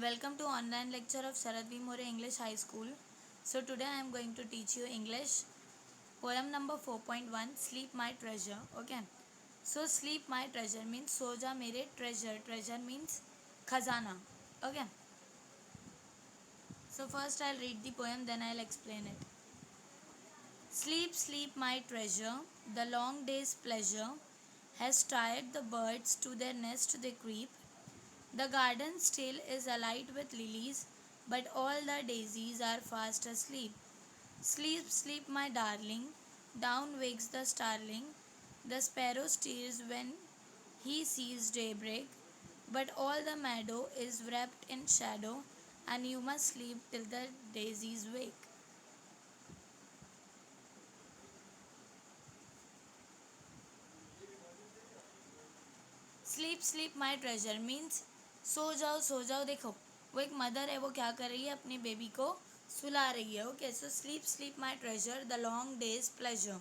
Welcome to online lecture of Sharad V. More English High School. So today I am going to teach you English. Poem number 4.1 Sleep My Treasure. Okay. So sleep my treasure means सो जा मेरे treasure. Treasure means खजाना. Okay. So first I'll read the poem, then I'll explain it. Sleep, sleep my treasure. The long day's pleasure has tired the birds to their nest they creep. The garden still is alight with lilies, but all the daisies are fast asleep. Sleep, sleep, my darling. Down wakes the starling. The sparrow stirs when he sees daybreak, but all the meadow is wrapped in shadow, and you must sleep till the daisies wake. Sleep sleep my treasure means so जाओ. देखो वो एक mother है, वो क्या कर रही है, अपनी बेबी को सुला रही है. Okay, so sleep sleep my treasure the long days pleasure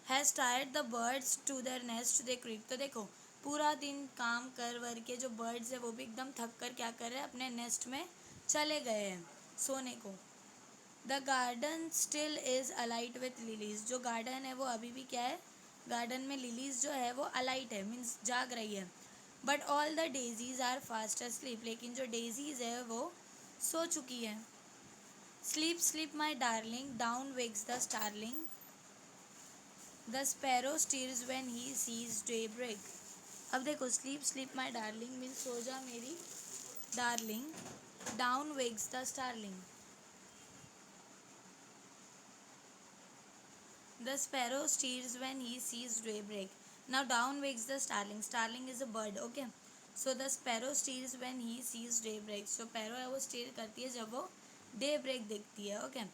has tired the birds to their nest they creep. तो देखो पूरा दिन काम कर वर के जो बर्ड्स है वो भी एकदम थक कर क्या कर रहे हैं, अपने नेस्ट में चले गए हैं सोने को. The garden still is alight with lilies. जो गार्डन है वो अभी भी क्या है, गार्डन में लिलीज जो है वो अलाइट है, मीन्स जाग रही है. But all the daisies are fast asleep. लेकिन जो डेजीज है वो सो चुकी है. Sleep sleep my darling dawn wakes the starling. The sparrow stirs when he sees daybreak. अब देखो sleep sleep my darling means सो जा मेरी darling. Dawn wakes the starling. The sparrow stirs when he sees daybreak. Now down wakes the starling. Starling is a bird. Okay. So the sparrow stirs when he sees daybreak. So sparrow है वो stir करती है जब वो daybreak देखती है. Okay.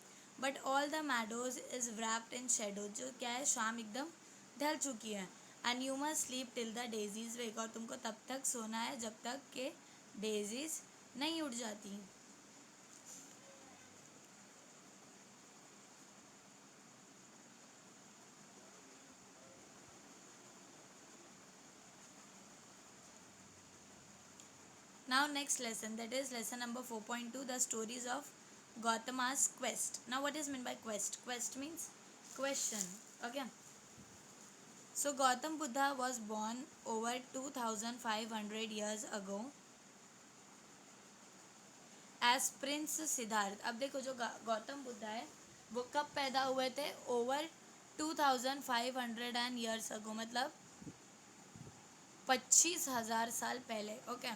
But all the meadows is wrapped in shadow. जो क्या है, शाम एकदम ढल चुकी है. And you must sleep till the daisies wake. और तुमको तब तक सोना है जब तक के daisies नहीं उड़ जाती. Now next lesson, that is lesson number 4.2, the stories of Gautama's quest. Now what is meant by quest? Quest means question. Okay. So Gautam Buddha was born over 2500 years ago as Prince Siddharth. अब देखो जो गौतम बुद्धा है वो कब पैदा हुए थे, over 2500 and years ago, मतलब 25,000 साल पहले. ओके.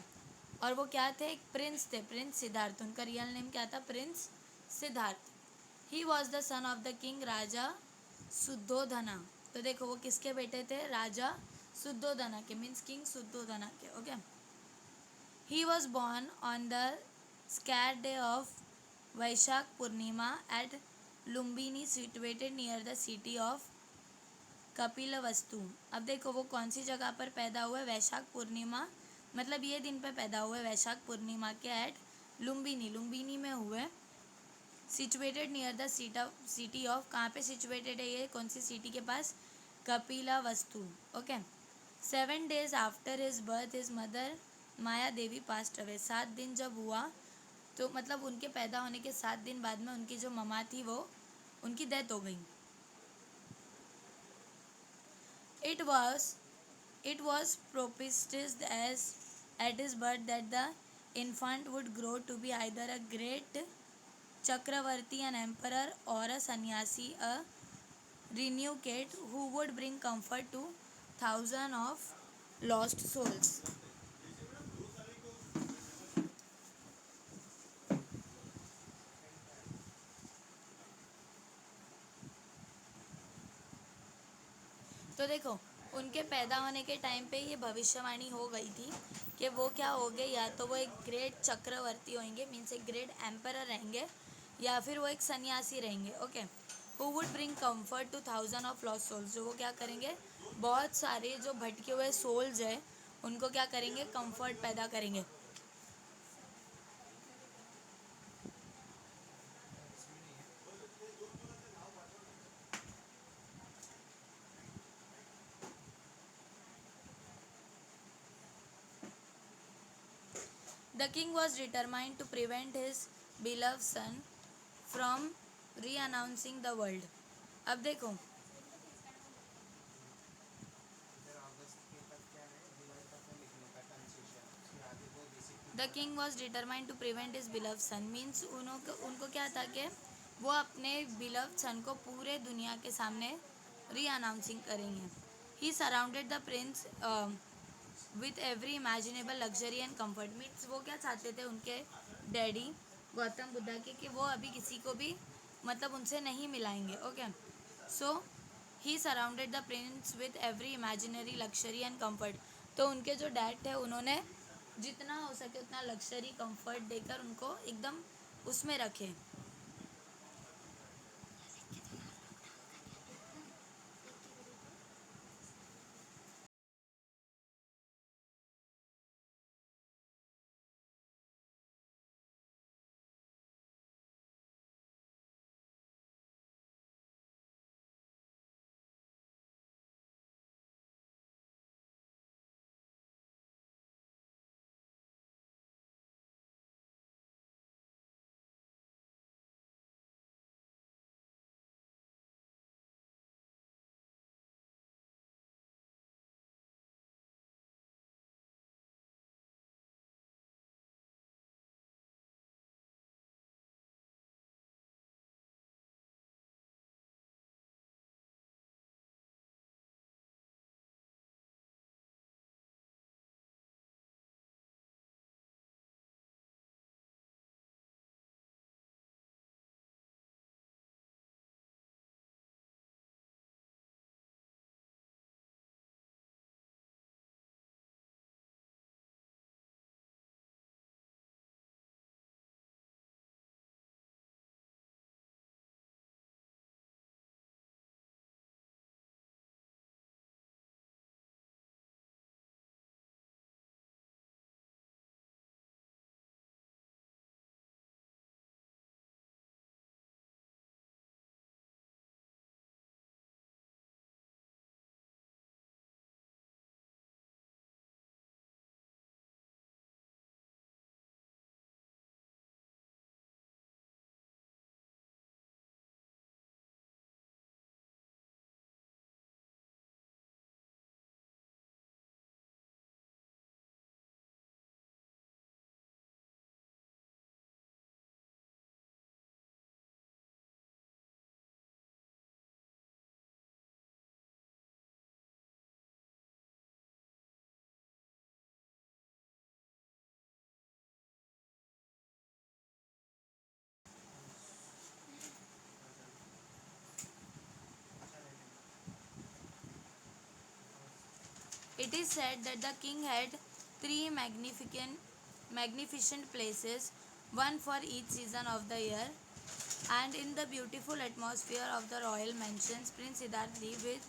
और वो क्या थे, एक प्रिंस थे, प्रिंस सिद्धार्थ. उनका रियल नेम क्या था, prince Siddhartha. He was the son of the king Raja Shuddhodana. तो देखो वो किसके बेटे थे, राजा शुद्धोधना के, मीन्स किंग शुद्धोधना के. Okay. He was born on the scare day of Vaishakh Purnima at Lumbini situated near the city of Kapilavastu. अब देखो वो कौन सी जगह पर पैदा हुए, वैशाख पूर्णिमा, मतलब ये दिन पे पैदा हुए वैशाख पूर्णिमा के एट लुम्बिनी, लुम्बिनी में हुए. Situated near the city of, कहाँ पे सिचुएटेड है ये, कौन सी सिटी के पास, Kapilavastu. Okay. 7 days after his birth his mother Maya Devi passed away. 7 दिन जब हुआ तो मतलब उनके पैदा होने के 7 दिन बाद में उनकी जो ममा थी वो उनकी डेथ हो गई. It was prophesied as at his birth that the infant would grow to be either a great Chakravarti, an emperor, or a sannyasi, a renegade who would bring comfort to thousands of lost souls. तो देखो उनके पैदा होने के time पे ये भविष्यवाणी हो गई थी कि वो क्या हो गए, या तो वो एक ग्रेट चक्रवर्ती होंगे, मीन्स एक ग्रेट एम्परर रहेंगे, या फिर वो एक सन्यासी रहेंगे. Okay. Who would bring comfort to thousand of lost souls. जो वो क्या करेंगे, बहुत सारे जो भटके हुए सोल्स है उनको क्या करेंगे, कंफर्ट पैदा करेंगे. The king was determined to prevent his beloved son from renouncing the world. अब देखो, the king was determined to prevent his beloved son means उनको क्या था कि वो अपने बिलव सन को पूरे दुनिया के सामने री अनाउंसिंग करेंगे। He surrounded the prince with every imaginable luxury and comfort means वो क्या चाहते थे उनके डैडी गौतम बुद्धा के कि वो अभी किसी को भी मतलब उनसे नहीं मिलाएंगे। Okay, so he surrounded the prince with every imaginary luxury and comfort. तो उनके जो डैड थे उन्होंने जितना हो सके उतना लग्जरी कंफर्ट देकर उनको एकदम उसमें रखे। It is said that the king had three magnificent places, one for each season of the year, and in the beautiful atmosphere of the royal mansions, Prince Siddharth lived with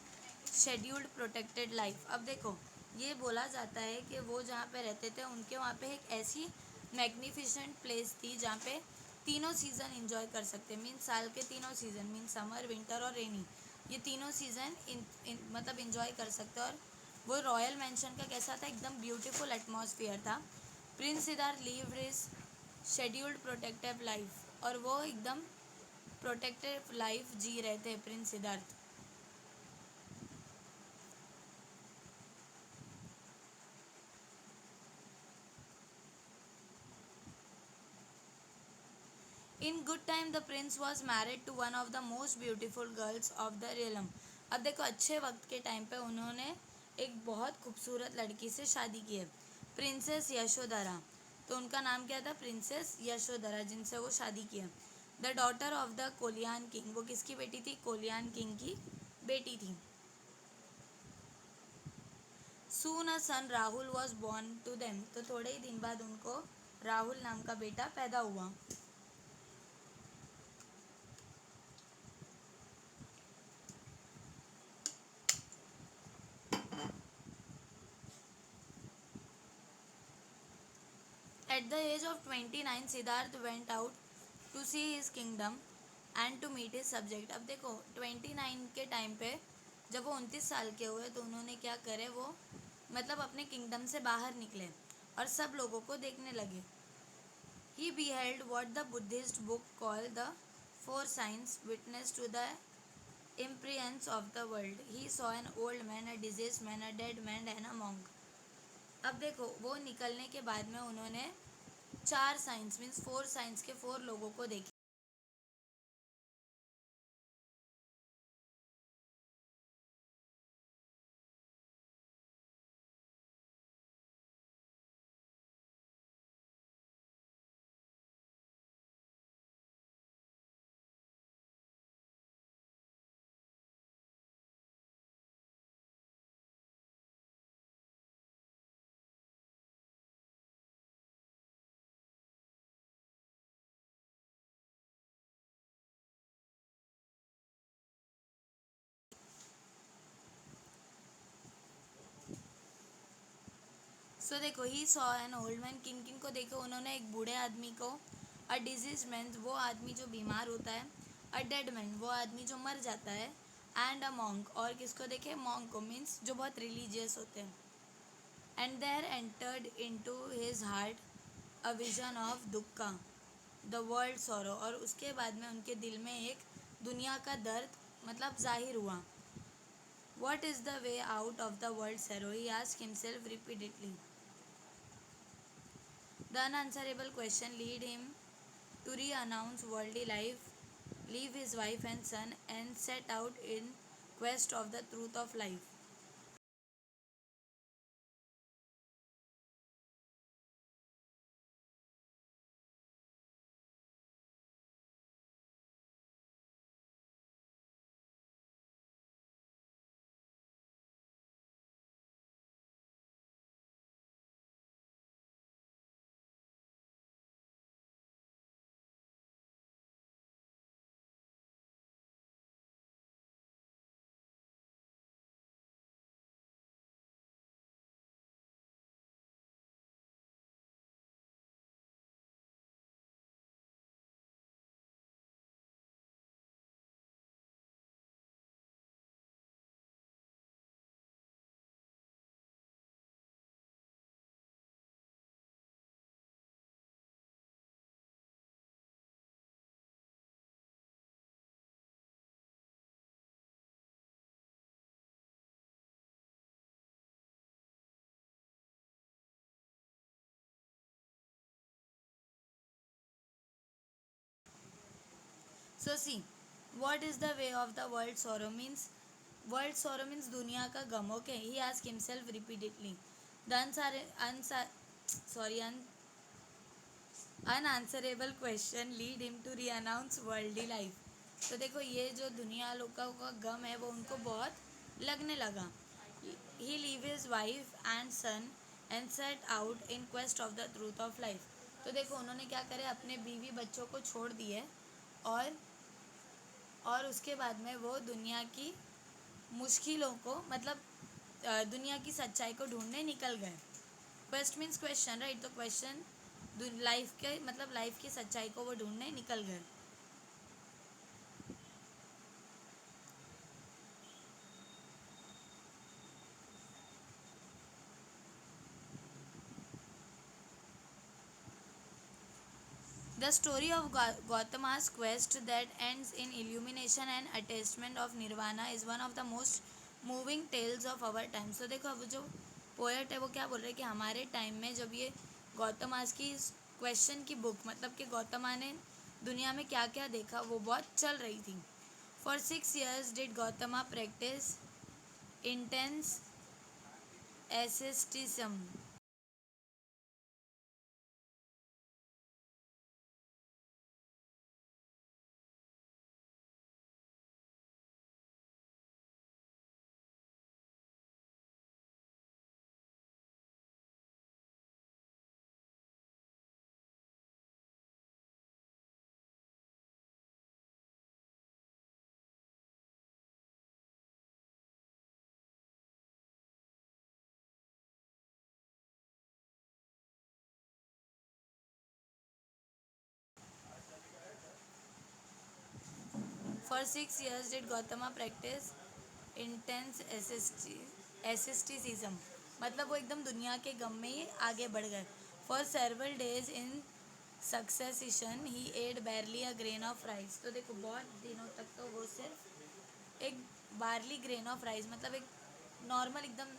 scheduled protected life। अब देखो, ये बोला जाता है कि वो जहाँ पे रहते थे उनके वहाँ पे एक ऐसी मैग्निफिसेंट प्लेस थी जहाँ पे तीनों सीज़न इंजॉय कर सकते, मीन्स साल के तीनों सीज़न, मीन्स समर विंटर और रेनी, ये तीनों सीज़न मतलब इंजॉय कर सकते। और वो रॉयल मैंशन का कैसा था, एकदम ब्यूटीफुल एटमॉस्फेयर था। Prince Siddhartha leave his scheduled protective life, और वो एकदम प्रोटेक्टिव लाइफ जी रहे थे prince Siddhartha. In good time the prince was married to one of the most beautiful girls of the realm. अब देखो, अच्छे वक्त के टाइम पे उन्होंने एक बहुत खूबसूरत लड़की से शादी की है, प्रिंसेस यशोधरा। तो उनका नाम क्या था, प्रिंसेस यशोधरा, जिनसे वो शादी की है। The daughter of the Koliyan king, वो किसकी बेटी थी, कोलियान किंग की बेटी थी। Soon a son Rahul was born to them, तो थोड़े ही दिन बाद उनको राहुल नाम का बेटा पैदा हुआ। At the age of 29, Siddharth went out to see his kingdom and to meet his subject। अब देखो, 29 के टाइम पे जब वो 29 साल के हुए तो उन्होंने क्या करे, वो मतलब अपने किंगडम से बाहर निकले और सब लोगों को देखने लगे। He beheld what the Buddhist book called the four signs, witness to the imprints of the world. He saw an old man, a diseased man, a dead man and a monk. अब देखो वो निकलने के बाद में उन्होंने चार science means four science के फोर लोगों को देखे. सो देखो he saw an old man, किन किन को देखो उन्होंने, एक बूढ़े आदमी को, अ डिजीज मैन वो आदमी जो बीमार होता है, अ डेड मैन वो आदमी जो मर जाता है, एंड अ मॉन्क और किसको देखे, मॉन्क को मीन्स जो बहुत रिलीजियस होते हैं. And there entered into his heart a vision of dukkha the world sorrow, और उसके बाद में उनके दिल में एक दुनिया का दर्द मतलब जाहिर हुआ. What is the way out of the world serow, he asked himself repeatedly. The unanswerable question lead him to re-announce worldly life, leave his wife and son, and set out in quest of the truth of life. So see, what is the way of the world sorrow means, world sorrow means दुनिया का गम. Okay, he asked himself repeatedly. The unanswerable question lead him to re-announce worldly life. तो देखो ये जो दुनिया लोगों का गम है वो उनको बहुत लगने लगा. He leave his wife and son and set out in quest of the truth of life. तो देखो उन्होंने क्या करे, अपने बीवी बच्चों को छोड़ दिए और उसके बाद में वो दुनिया की मुश्किलों को मतलब दुनिया की सच्चाई को ढूंढने निकल गए. क्वेस्ट मीन्स क्वेश्चन राइट, तो क्वेश्चन लाइफ के मतलब लाइफ की सच्चाई को वो ढूंढने निकल गए. The story of Gautama's quest that ends in illumination and attainment of nirvana is one of the most moving tales of our time. So देखो अब जो पोएट है वो क्या बोल रहे हैं कि हमारे टाइम में जब ये गौतमास की क्वेश्चन की बुक मतलब कि गौतमा ने दुनिया में क्या क्या देखा वो बहुत चल रही थी. For 6 years did Gautama practice intense asceticism. For 6 years did Gautama practice intense asceticism. मतलब वो एकदम दुनिया के गम में ही आगे बढ़ गए. For several days in succession he ate barely a grain of rice. तो देखो बहुत दिनों तक तो वो सिर्फ एक बारली ग्रेन ऑफ राइस मतलब एक नॉर्मल एकदम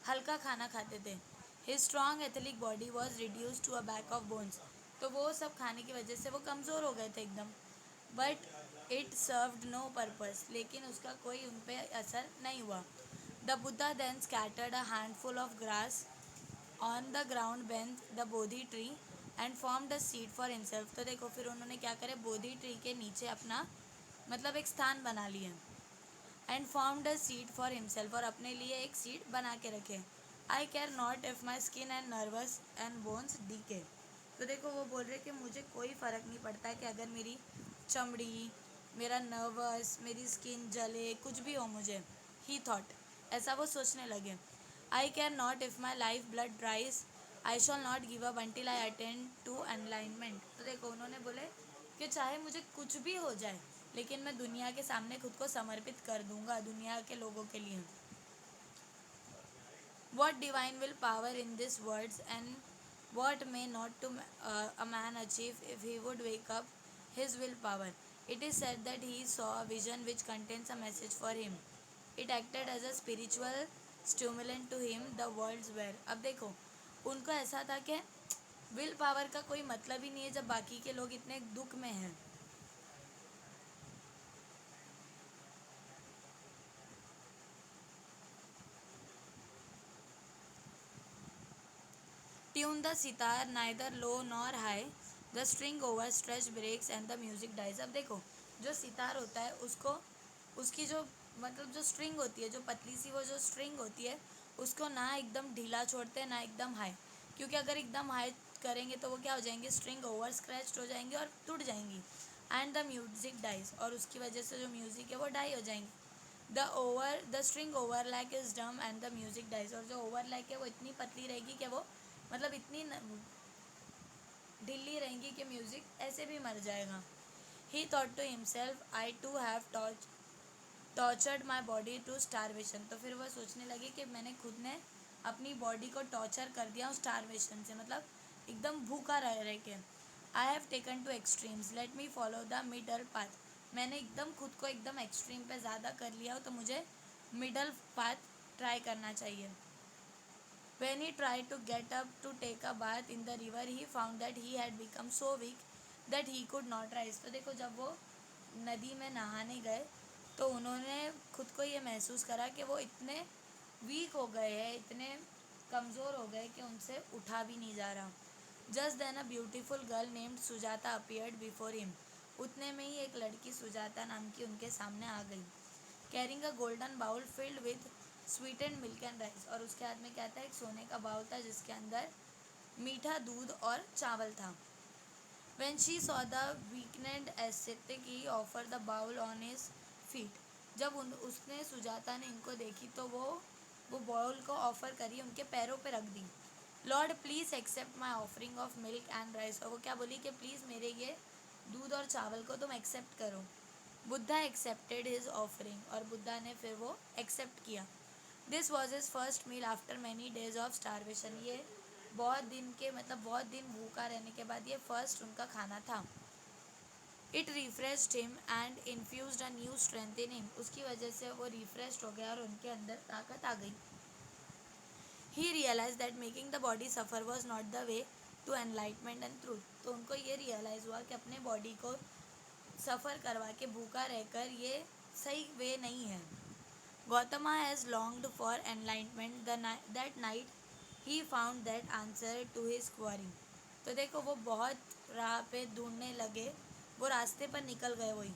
हल्का खाना खाते थे। His strong athletic body was reduce to a bag of bones. तो वो सब खाने की वजह से वो कमज़ोर हो गए थे एकदम। But it served no purpose, लेकिन उसका कोई उन पर असर नहीं हुआ। The Buddha then scattered a handful of grass on the ground beneath the Bodhi tree and formed a seat for himself. तो देखो फिर उन्होंने क्या करे, बोधि ट्री के नीचे अपना मतलब एक स्थान बना लिया। And formed a seat for himself, और अपने लिए एक सीट बना के रखे। I care not if my skin and nerves and bones decay. तो देखो वो बोल रहे कि मुझे कोई फ़र्क नहीं पड़ता कि अगर मेरी चमड़ी, मेरा नर्वस, मेरी स्किन जले, कुछ भी हो मुझे। ही थॉट, ऐसा वो सोचने लगे। I care not if my life blood dries, I shall not give up until I attend to enlightenment. तो देखो उन्होंने बोले कि चाहे मुझे कुछ भी हो जाए, लेकिन मैं दुनिया के सामने खुद को समर्पित कर दूंगा, दुनिया के लोगों के लिए। What divine will power in these words, and what may not to a man achieve if he would wake up his willpower. It is said that he saw a vision which contains a message for him. It acted as a spiritual stimulant to him the world's were। अब देखो उनको ऐसा था कि will power का कोई मतलब ही नहीं है जब बाकी के लोग इतने दुख में हैं। Tune the sitar neither low nor high, the string overstretched breaks and the music dies। अब देखो जो सितार होता है उसको, उसकी जो मतलब जो स्ट्रिंग होती है, जो पतली सी वो जो स्ट्रिंग होती है, उसको ना एकदम ढीला छोड़ते हैं ना एकदम हाई, क्योंकि अगर एकदम हाई करेंगे तो वो क्या हो जाएंगे, स्ट्रिंग ओवर स्क्रैच्ड हो जाएंगी और टूट जाएंगी। एंड द म्यूजिक डाइज, और उसकी वजह से जो म्यूजिक है वो डाई हो जाएंगी। The string overlack is dumb and the music dies, और जो ओवरलैक है वो इतनी पतली रहेगी कि वो मतलब इतनी ढीली रहेंगी कि म्यूजिक ऐसे भी मर जाएगा। He thought to himself I too have tortured my body to starvation. तो फिर वह सोचने लगे कि मैंने खुद ने अपनी बॉडी को टॉर्चर कर दिया स्टारवेशन से, मतलब एकदम भूखा रह के। I have taken two extremes, let me follow the middle path. मैंने एकदम खुद को एकदम एक्सट्रीम पे ज़्यादा कर लिया हो तो मुझे मिडल पाथ ट्राई करना चाहिए। When he tried to get up to take a bath in the river, he found that he had become so weak that he could not rise। तो देखो जब वो नदी में नहाने गए तो उन्होंने खुद को ये महसूस करा कि वो इतने वीक हो गए हैं, इतने कमज़ोर हो गए कि उनसे उठा भी नहीं जा रहा। Just then a beautiful girl named Sujata appeared before him. उतने में ही एक लड़की सुजाता नाम की उनके सामने आ गई, carrying a golden bowl filled with sweet and milk and rice. और उसके हाथ में क्या था, एक सोने का बाउल था जिसके अंदर मीठा दूध और चावल था। When she saw the weakened ascetic, he offered the bowl on his feet। जब उसने सुजाता ने इनको देखी तो वो बाउल को ऑफर करी, उनके पैरों पे रख दी। Lord please accept my offering of milk and rice. और वो क्या बोली कि प्लीज़ मेरे ये दूध और चावल को तुम एक्सेप्ट करो। बुद्धा एक्सेप्टेड हिज ऑफरिंग, और बुद्धा ने फिर वो एक्सेप्ट किया। This was his first meal after many days of starvation. ये बहुत दिन के मतलब बहुत दिन भूखा रहने के बाद ये फर्स्ट उनका खाना था। It refreshed him and infused a new strength in him. उसकी वजह से वो रिफ्रेश्ड हो गया और उनके अंदर ताकत आ गई। He realise that making the body suffer was not the way to enlightenment and truth. तो उनको ये रियलाइज़ हुआ कि अपने बॉडी को सफ़र करवा के भूखा रहकर ये सही वे नहीं है। Gautama has longed for enlightenment that night he found that answer to his query। तो देखो वो बहुत राह पे ढूंढने लगे, वो रास्ते पर निकल गए वही।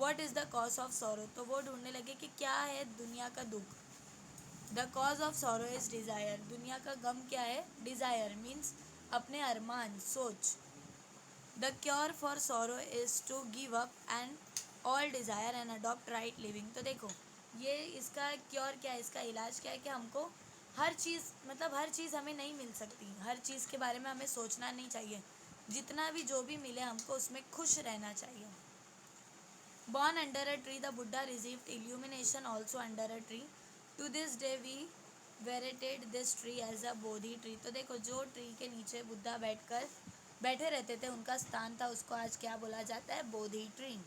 What is the cause of sorrow? तो वो ढूंढने लगे कि क्या है दुनिया का दुख। The cause of sorrow is desire। दुनिया का गम क्या है, desire मीन्स अपने अरमान, सोच। The cure for sorrow is to give up and all desire and adopt right living। तो देखो ये इसका क्योर क्या है, इसका इलाज क्या है कि हमको हर चीज़ मतलब हर चीज़ हमें नहीं मिल सकती, हर चीज़ के बारे में हमें सोचना नहीं चाहिए। जितना भी जो भी मिले हमको उसमें खुश रहना चाहिए। Born under a tree, the Buddha received illumination also under a tree। To this day we venerated this tree as a Bodhi tree। तो देखो जो ट्री के नीचे बुद्धा बैठकर बैठे रहते थे, उनका स्थान था, उसको आज क्या बोला जाता है? बोधि ट्री।